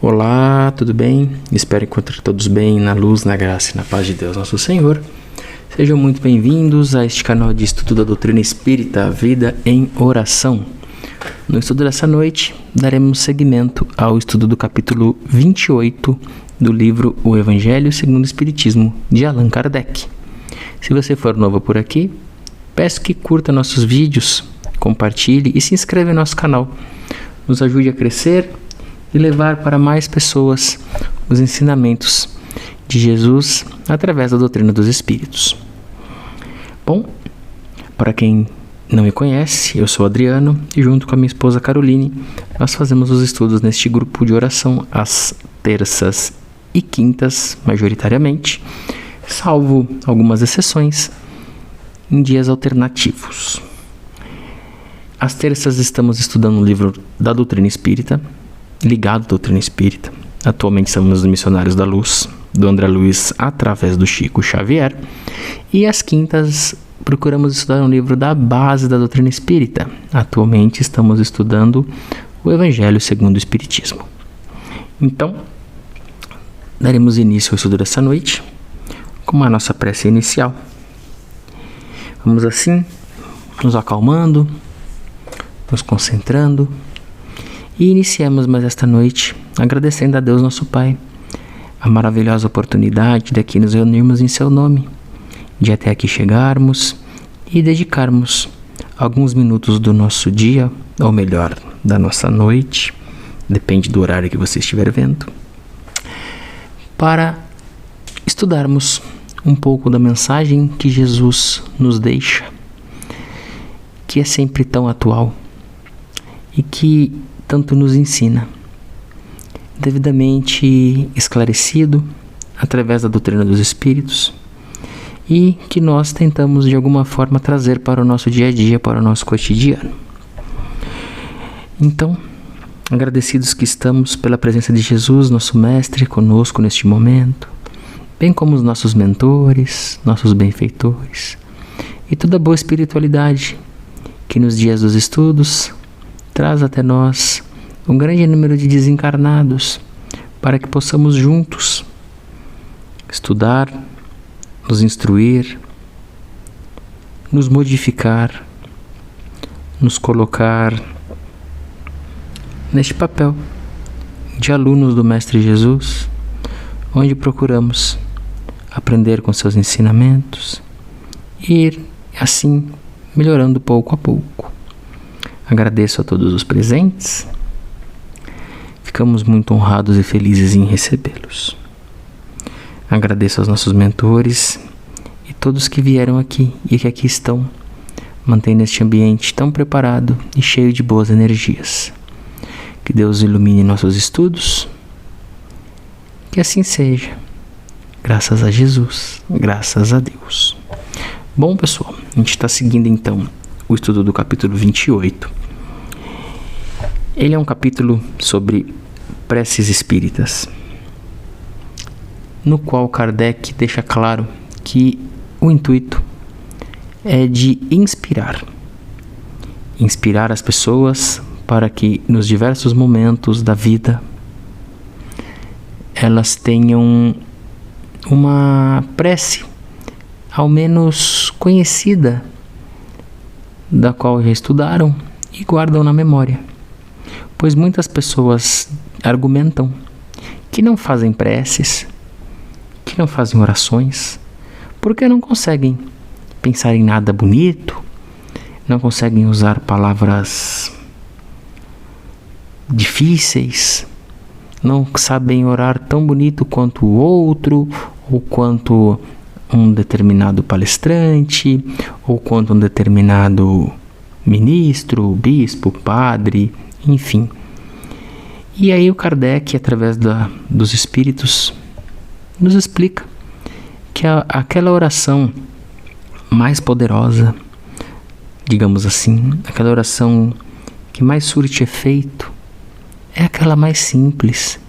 Olá, tudo bem? Espero encontrar todos bem, na luz, na graça e na paz de Deus nosso Senhor. Sejam muito bem-vindos a este canal de estudo da doutrina espírita, Vida em Oração. No estudo dessa noite, daremos seguimento ao estudo do capítulo 28 do livro O Evangelho segundo o Espiritismo, de Allan Kardec. Se você for novo por aqui, peço que curta nossos vídeos, compartilhe e se inscreva em nosso canal. Nos ajude a crescer e levar para mais pessoas os ensinamentos de Jesus através da doutrina dos Espíritos. Bom, para quem não me conhece, eu sou Adriano e junto com a minha esposa Caroline, nós fazemos os estudos neste grupo de oração às terças e quintas, majoritariamente, salvo algumas exceções, em dias alternativos. Às terças estamos estudando o livro da doutrina espírita, ligado à doutrina espírita. Atualmente estamos nos Missionários da Luz, do André Luiz através do Chico Xavier. E às quintas procuramos estudar um livro da base da doutrina espírita. Atualmente estamos estudando o Evangelho segundo o Espiritismo. Então, daremos início ao estudo dessa noite com a nossa prece inicial. Vamos assim, nos acalmando, nos concentrando e iniciemos mais esta noite agradecendo a Deus nosso Pai a maravilhosa oportunidade de aqui nos reunirmos em seu nome, de até aqui chegarmos e dedicarmos alguns minutos do nosso dia, ou melhor, da nossa noite, depende do horário que você estiver vendo, para estudarmos um pouco da mensagem que Jesus nos deixa, que é sempre tão atual e que tanto nos ensina, devidamente esclarecido através da doutrina dos Espíritos e que nós tentamos de alguma forma trazer para o nosso dia a dia, para o nosso cotidiano. Então, agradecidos que estamos pela presença de Jesus, nosso Mestre, conosco neste momento, bem como os nossos mentores, nossos benfeitores e toda a boa espiritualidade que nos dias dos estudos traz até nós um grande número de desencarnados para que possamos juntos estudar, nos instruir, nos modificar, nos colocar neste papel de alunos do Mestre Jesus, onde procuramos aprender com seus ensinamentos e ir assim melhorando pouco a pouco. Agradeço a todos os presentes. Ficamos muito honrados e felizes em recebê-los. Agradeço aos nossos mentores e todos que vieram aqui e que aqui estão, mantendo este ambiente tão preparado e cheio de boas energias. Que Deus ilumine nossos estudos. Que assim seja. Graças a Jesus, graças a Deus. Bom, pessoal, a gente está seguindo então o estudo do capítulo 28. Ele é um capítulo sobre preces espíritas, no qual Kardec deixa claro que o intuito é de inspirar as pessoas para que nos diversos momentos da vida elas tenham uma prece ao menos conhecida, da qual já estudaram e guardam na memória. Pois muitas pessoas argumentam que não fazem preces, que não fazem orações, porque não conseguem pensar em nada bonito, não conseguem usar palavras difíceis, não sabem orar tão bonito quanto o outro, ou quanto um determinado palestrante, ou quanto um determinado ministro, bispo, padre, enfim. E aí o Kardec, através dos Espíritos, nos explica que aquela oração mais poderosa, digamos assim, aquela oração que mais surte efeito, é aquela mais simples,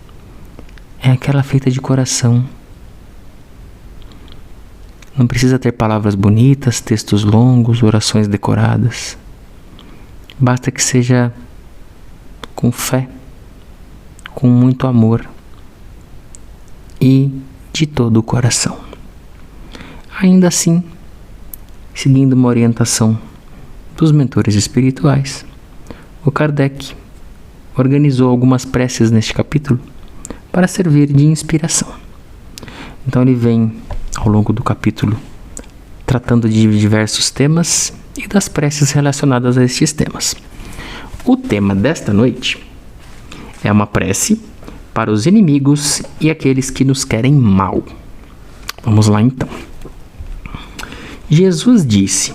é aquela feita de coração. Não precisa ter palavras bonitas, textos longos, orações decoradas. Basta que seja com fé, com muito amor e de todo o coração. Ainda assim, seguindo uma orientação dos mentores espirituais, o Kardec organizou algumas preces neste capítulo para servir de inspiração. Então ele vem ao longo do capítulo tratando de diversos temas e das preces relacionadas a estes temas. O tema desta noite é uma prece para os inimigos e aqueles que nos querem mal. Vamos lá então. Jesus disse: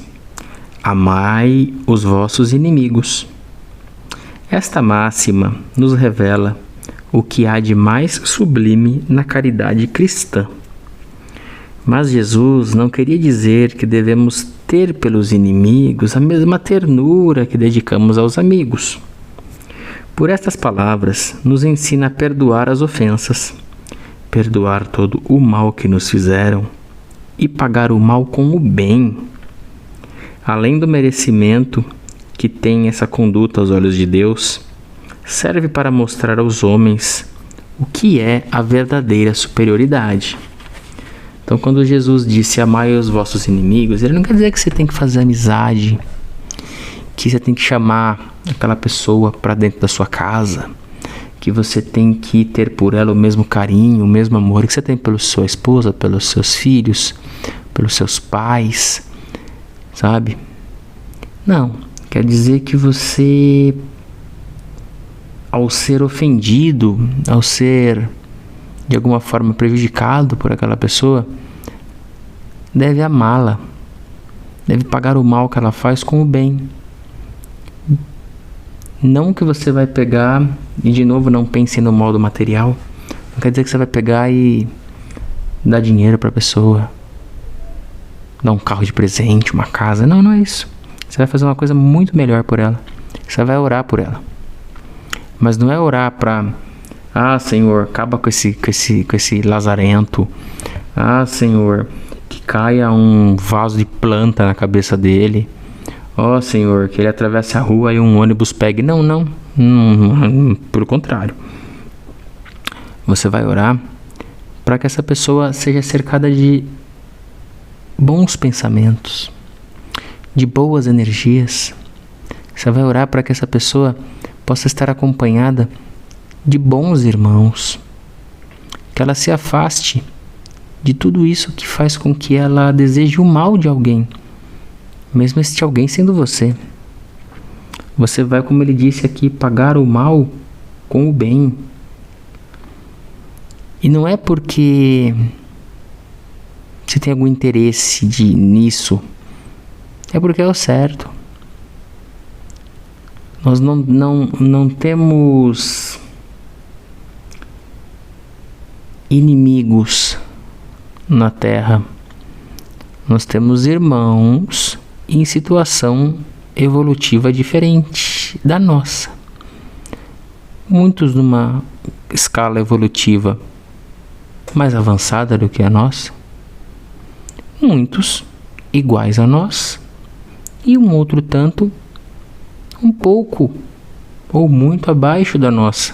amai os vossos inimigos. Esta máxima nos revela o que há de mais sublime na caridade cristã. Mas Jesus não queria dizer que devemos ter pelos inimigos a mesma ternura que dedicamos aos amigos. Por estas palavras, nos ensina a perdoar as ofensas, perdoar todo o mal que nos fizeram e pagar o mal com o bem. Além do merecimento que tem essa conduta aos olhos de Deus, serve para mostrar aos homens o que é a verdadeira superioridade. Então, quando Jesus disse amai os vossos inimigos, ele não quer dizer que você tem que fazer amizade, que você tem que chamar aquela pessoa para dentro da sua casa, que você tem que ter por ela o mesmo carinho, o mesmo amor que você tem pela sua esposa, pelos seus filhos, pelos seus pais, sabe? Não, quer dizer que você, ao ser ofendido, ao ser de alguma forma prejudicado por aquela pessoa, deve amá-la, deve pagar o mal que ela faz com o bem. Não que você vai pegar, e de novo não pense no mal do material, não quer dizer que você vai pegar e dar dinheiro para a pessoa, dar um carro de presente, uma casa, não é isso. Você vai fazer uma coisa muito melhor por ela, você vai orar por ela. Mas não é orar para, Senhor, acaba com esse lazarento. Senhor, que caia um vaso de planta na cabeça dele. Senhor, que ele atravesse a rua e um ônibus pegue. Não, pelo contrário. Você vai orar para que essa pessoa seja cercada de bons pensamentos, de boas energias. Você vai orar para que essa pessoa possa estar acompanhada de bons irmãos, que ela se afaste de tudo isso que faz com que ela deseje o mal de alguém, mesmo este alguém sendo você. Você vai, como ele disse aqui, pagar o mal com o bem. E não é porque você tem algum interesse nisso, é porque é o certo. Nós não temos inimigos na Terra. Nós temos irmãos em situação evolutiva diferente da nossa. Muitos numa escala evolutiva mais avançada do que a nossa. Muitos iguais a nós. E um outro tanto um pouco ou muito abaixo da nossa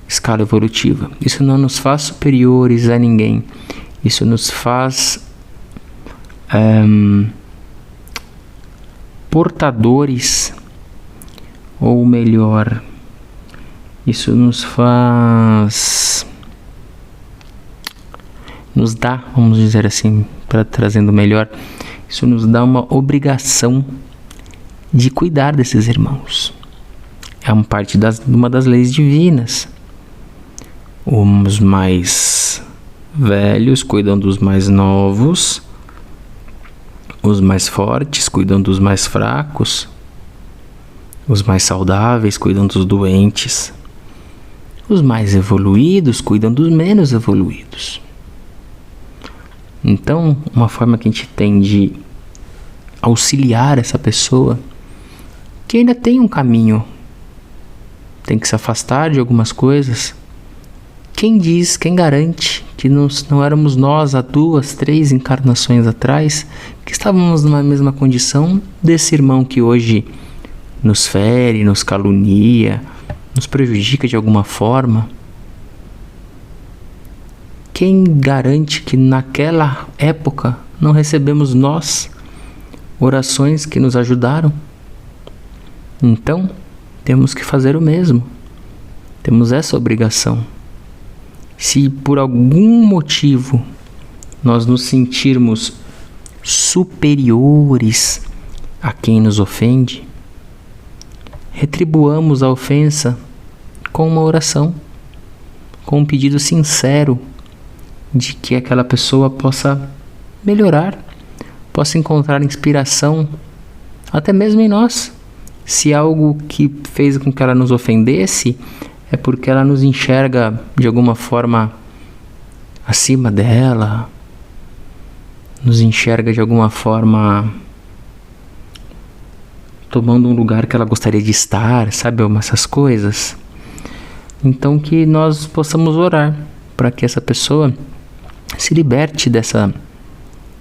escala evolutiva. Isso não nos faz superiores a ninguém. Isso nos faz portadores, ou melhor, isso nos dá, vamos dizer assim, trazendo melhor, isso nos dá uma obrigação de cuidar desses irmãos. É uma parte uma das leis divinas. Os mais velhos cuidam dos mais novos, os mais fortes cuidam dos mais fracos, os mais saudáveis cuidam dos doentes, os mais evoluídos cuidam dos menos evoluídos. Então, uma forma que a gente tem de auxiliar essa pessoa que ainda tem um caminho, tem que se afastar de algumas coisas. Quem garante que não éramos nós há 2, 3 encarnações atrás que estávamos numa mesma condição desse irmão que hoje nos fere, nos calunia, nos prejudica de alguma forma, quem garante que naquela época não recebemos nós orações que nos ajudaram? Então, temos que fazer o mesmo. Temos essa obrigação. Se por algum motivo nós nos sentirmos superiores a quem nos ofende, retribuamos a ofensa com uma oração, com um pedido sincero de que aquela pessoa possa melhorar, possa encontrar inspiração, até mesmo em nós. Se algo que fez com que ela nos ofendesse é porque ela nos enxerga de alguma forma acima dela, nos enxerga de alguma forma tomando um lugar que ela gostaria de estar, sabe, essas coisas. Então que nós possamos orar para que essa pessoa se liberte dessa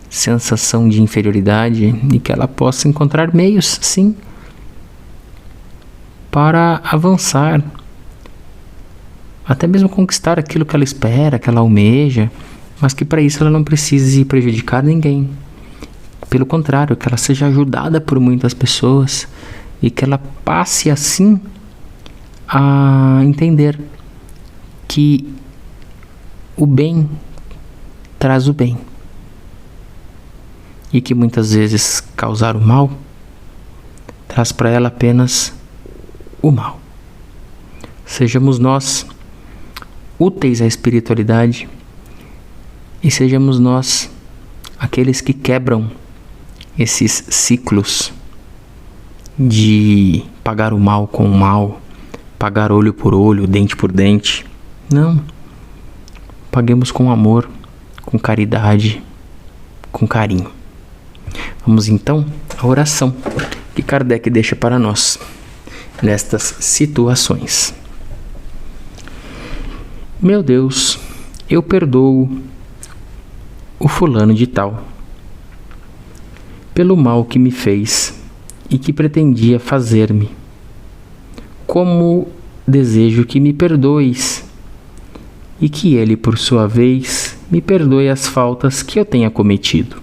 sensação de inferioridade e que ela possa encontrar meios, sim, para avançar, até mesmo conquistar aquilo que ela espera, que ela almeja, mas que para isso ela não precise prejudicar ninguém. Pelo contrário, que ela seja ajudada por muitas pessoas e que ela passe assim a entender que o bem traz o bem e que muitas vezes causar o mal traz para ela apenas o mal. Sejamos nós úteis à espiritualidade e sejamos nós aqueles que quebram esses ciclos de pagar o mal com o mal, pagar olho por olho, dente por dente. Não. Paguemos com amor, com caridade, com carinho. Vamos então à oração que Kardec deixa para nós nestas situações. Meu Deus, eu perdoo o fulano de tal pelo mal que me fez e que pretendia fazer-me. Como desejo que me perdoes e que ele, por sua vez, me perdoe as faltas que eu tenha cometido.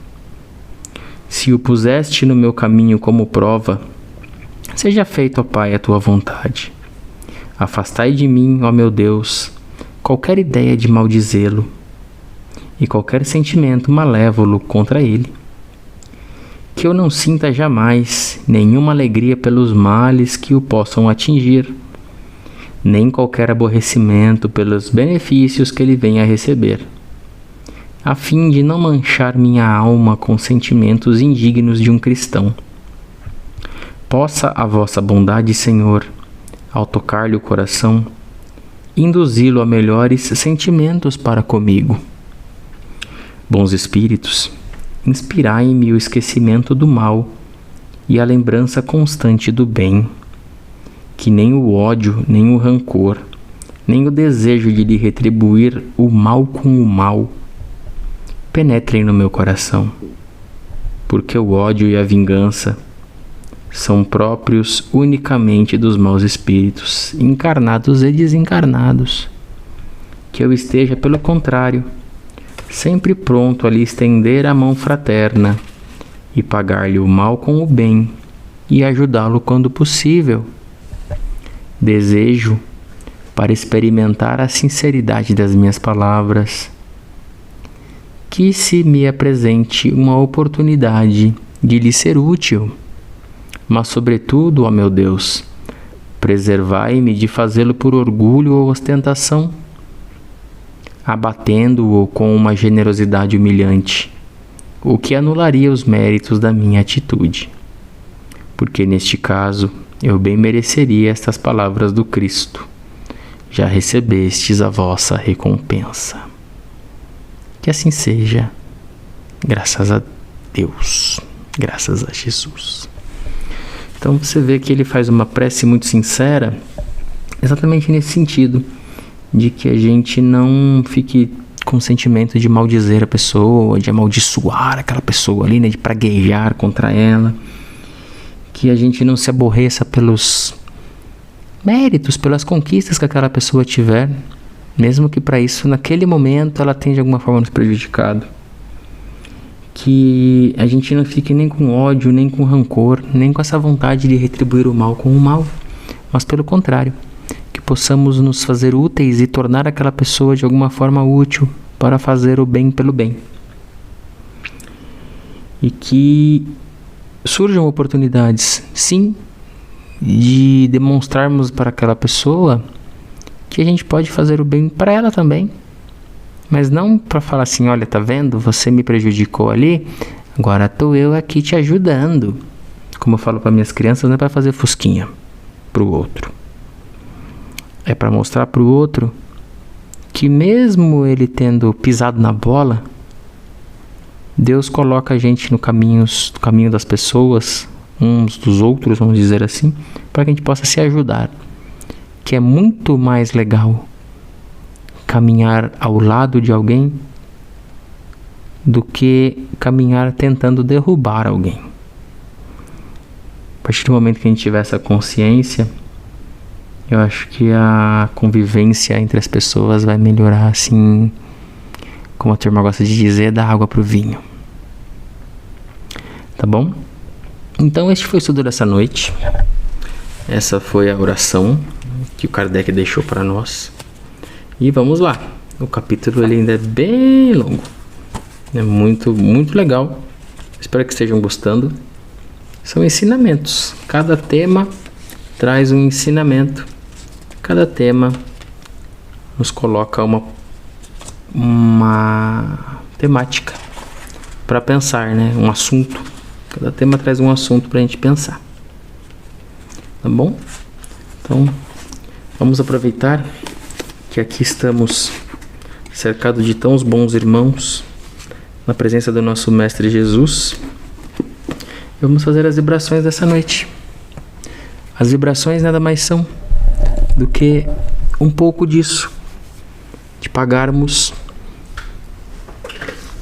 Se o puseste no meu caminho como prova, seja feito, ó Pai, a tua vontade. Afastai de mim, ó meu Deus, qualquer ideia de maldizê-lo e qualquer sentimento malévolo contra ele. Que eu não sinta jamais nenhuma alegria pelos males que o possam atingir, nem qualquer aborrecimento pelos benefícios que ele venha a receber, a fim de não manchar minha alma com sentimentos indignos de um cristão. Possa a vossa bondade, Senhor, ao tocar-lhe o coração, induzi-lo a melhores sentimentos para comigo. Bons espíritos, inspirai-me o esquecimento do mal e a lembrança constante do bem, que nem o ódio, nem o rancor, nem o desejo de lhe retribuir o mal com o mal penetrem no meu coração, porque o ódio e a vingança são próprios unicamente dos maus espíritos, encarnados e desencarnados. Que eu esteja, pelo contrário, sempre pronto a lhe estender a mão fraterna e pagar-lhe o mal com o bem e ajudá-lo quando possível. Desejo, para experimentar a sinceridade das minhas palavras, que se me apresente uma oportunidade de lhe ser útil, mas sobretudo, ó meu Deus, preservai-me de fazê-lo por orgulho ou ostentação, abatendo-o com uma generosidade humilhante, o que anularia os méritos da minha atitude. Porque neste caso eu bem mereceria estas palavras do Cristo: já recebestes a vossa recompensa. Que assim seja, graças a Deus, graças a Jesus. Então você vê que ele faz uma prece muito sincera, exatamente nesse sentido, de que a gente não fique com sentimento de maldizer a pessoa, de amaldiçoar aquela pessoa ali, né, de praguejar contra ela, que a gente não se aborreça pelos méritos pelas conquistas que aquela pessoa tiver, mesmo que para isso, naquele momento, ela tenha de alguma forma nos prejudicado. Que a gente não fique nem com ódio, nem com rancor, nem com essa vontade de retribuir o mal com o mal, mas pelo contrário, que possamos nos fazer úteis e tornar aquela pessoa de alguma forma útil para fazer o bem pelo bem. E que surjam oportunidades, sim, de demonstrarmos para aquela pessoa que a gente pode fazer o bem para ela também. Mas não para falar assim, olha, tá vendo? Você me prejudicou ali, agora tô eu aqui te ajudando. Como eu falo para minhas crianças, não é para fazer fusquinha pro outro. É para mostrar pro outro que mesmo ele tendo pisado na bola, Deus coloca a gente no caminho das pessoas, uns dos outros, vamos dizer assim, para que a gente possa se ajudar. Que é muito mais legal caminhar ao lado de alguém do que caminhar tentando derrubar alguém. A partir do momento que a gente tiver essa consciência, eu acho que a convivência entre as pessoas vai melhorar, assim, como a turma gosta de dizer, da água pro vinho. Tá bom? Então este foi o estudo dessa noite. Essa foi a oração que o Kardec deixou para nós. E vamos lá. O capítulo ele ainda é bem longo. É muito, muito legal. Espero que estejam gostando. São ensinamentos. Cada tema traz um ensinamento. Cada tema nos coloca uma temática para pensar, né? Um assunto. Cada tema traz um assunto para a gente pensar. Tá bom? Então, vamos aproveitar que aqui estamos cercados de tão bons irmãos, na presença do nosso Mestre Jesus. E vamos fazer as vibrações dessa noite. As vibrações nada mais são do que um pouco disso, de pagarmos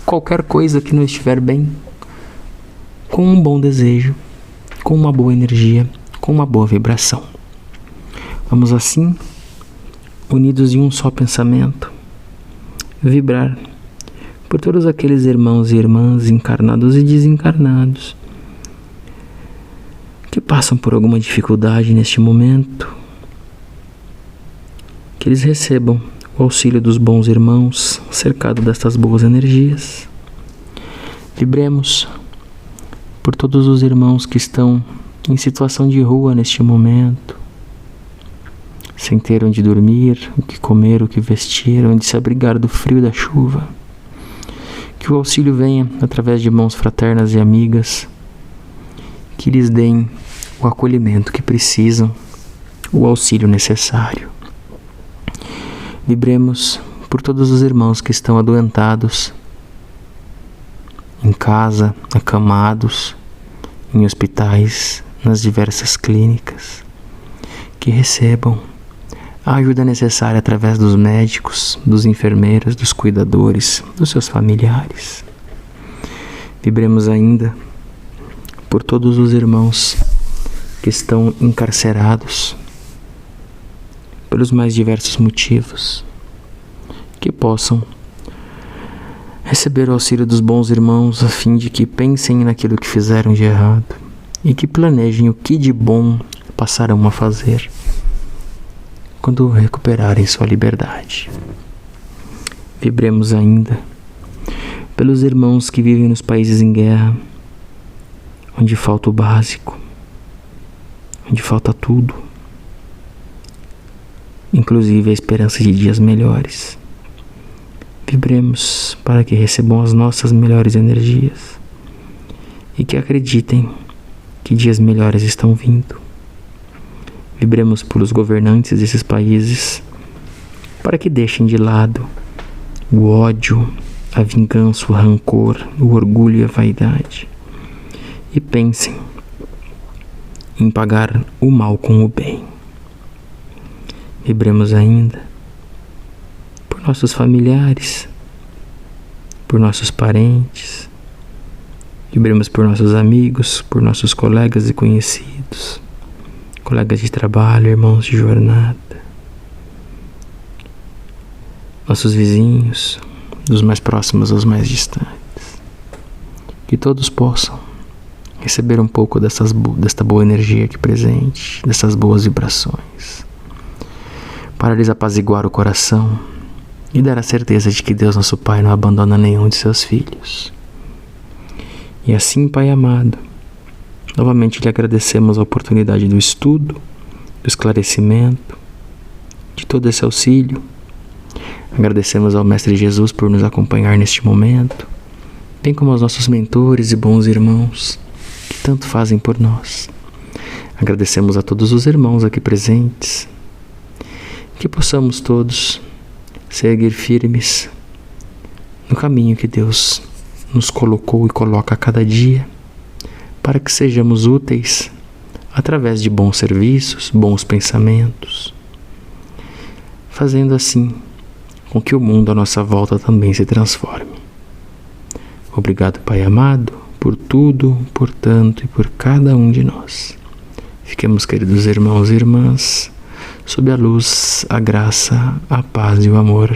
qualquer coisa que não estiver bem, com um bom desejo, com uma boa energia, com uma boa vibração. Vamos assim, unidos em um só pensamento, vibrar por todos aqueles irmãos e irmãs encarnados e desencarnados que passam por alguma dificuldade neste momento, que eles recebam o auxílio dos bons irmãos, cercado destas boas energias. Vibremos por todos os irmãos que estão em situação de rua neste momento, sem ter onde dormir, o que comer, o que vestir, onde se abrigar do frio e da chuva. Que o auxílio venha através de mãos fraternas e amigas, que lhes deem o acolhimento que precisam, o auxílio necessário. Vibremos por todos os irmãos que estão adoentados, em casa, acamados, em hospitais, nas diversas clínicas, que recebam a ajuda necessária através dos médicos, dos enfermeiros, dos cuidadores, dos seus familiares. Vibremos ainda por todos os irmãos que estão encarcerados pelos mais diversos motivos, que possam receber o auxílio dos bons irmãos a fim de que pensem naquilo que fizeram de errado e que planejem o que de bom passarão a fazer quando recuperarem sua liberdade. Vibremos ainda pelos irmãos que vivem nos países em guerra, onde falta o básico, onde falta tudo, inclusive a esperança de dias melhores. Vibremos para que recebam as nossas melhores energias e que acreditem que dias melhores estão vindo. Vibremos pelos governantes desses países para que deixem de lado o ódio, a vingança, o rancor, o orgulho e a vaidade e pensem em pagar o mal com o bem. Vibremos ainda por nossos familiares, por nossos parentes, vibremos por nossos amigos, por nossos colegas e conhecidos, colegas de trabalho, irmãos de jornada, nossos vizinhos, dos mais próximos aos mais distantes. Que todos possam receber um pouco desta boa energia aqui presente, dessas boas vibrações, para lhes apaziguar o coração e dar a certeza de que Deus, nosso Pai, não abandona nenhum de seus filhos. E assim, Pai amado, novamente lhe agradecemos a oportunidade do estudo, do esclarecimento, de todo esse auxílio. Agradecemos ao Mestre Jesus por nos acompanhar neste momento, bem como aos nossos mentores e bons irmãos que tanto fazem por nós. Agradecemos a todos os irmãos aqui presentes, que possamos todos seguir firmes no caminho que Deus nos colocou e coloca a cada dia, para que sejamos úteis através de bons serviços, bons pensamentos, fazendo assim com que o mundo à nossa volta também se transforme. Obrigado, Pai amado, por tudo, por tanto e por cada um de nós. Fiquemos, queridos irmãos e irmãs, sob a luz, a graça, a paz e o amor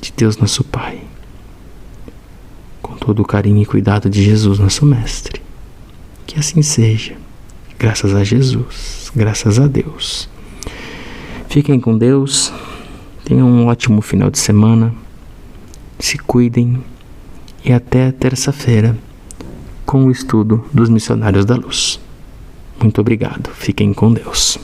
de Deus nosso Pai, com todo o carinho e cuidado de Jesus nosso Mestre. Que assim seja, graças a Jesus, graças a Deus. Fiquem com Deus, tenham um ótimo final de semana, se cuidem e até terça-feira com o estudo dos Missionários da Luz. Muito obrigado, fiquem com Deus.